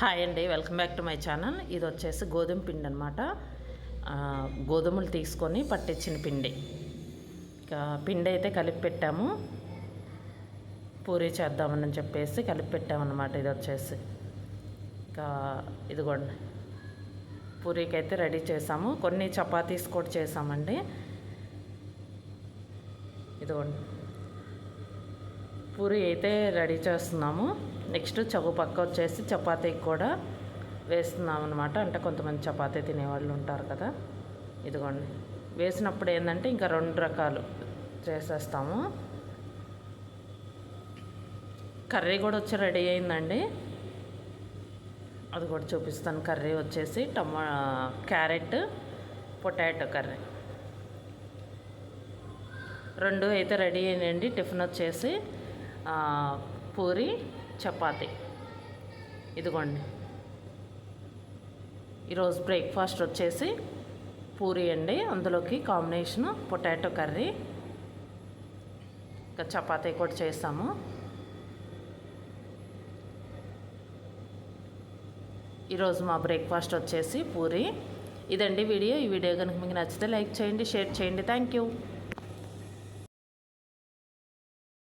Hi అండి, welcome back to my channel. ఇది వచ్చేసి గోధుమ పిండి అనమాట. గోధుమలు తీసుకొని పట్టించిన పిండి. పిండి అయితే కలిపి పెట్టాము, పూరీ చేద్దామని చెప్పేసి కలిపి పెట్టామన్నమాట. ఇది వచ్చేసి ఇదిగోండి, పూరీకి అయితే రెడీ చేసాము. కొన్ని చపాతీస్ కూడా చేసామండి. ఇదిగోండి, పూరీ అయితే రెడీ చేస్తున్నాము. నెక్స్ట్ పక్క వచ్చేసి చపాతీకి కూడా వేస్తున్నాం అనమాట. అంటే కొంతమంది చపాతీ తినేవాళ్ళు ఉంటారు కదా. ఇదిగోండి, వేసినప్పుడు ఏంటంటే ఇంకా 2 రకాలు చేసేస్తాము. కర్రీ కూడా వచ్చి రెడీ అయిందండి, అది కూడా చూపిస్తాను. కర్రీ వచ్చేసి క్యారెట్ పొటాటో కర్రీ 2 అయితే రెడీ అయ్యాయండి. టిఫిన్ వచ్చేసి పూరి చపాతీ. ఇదిగోండి, ఈరోజు బ్రేక్ఫాస్ట్ వచ్చేసి పూరి అండి. అందులోకి కాంబినేషను పొటాటో కర్రీ, ఇంకా చపాతీ కూడా చేస్తాము. ఈరోజు మా బ్రేక్ఫాస్ట్ వచ్చేసి పూరి. ఇదండి వీడియో. ఈ వీడియో కనుక మీకు నచ్చితే లైక్ చేయండి, షేర్ చేయండి. Thank you.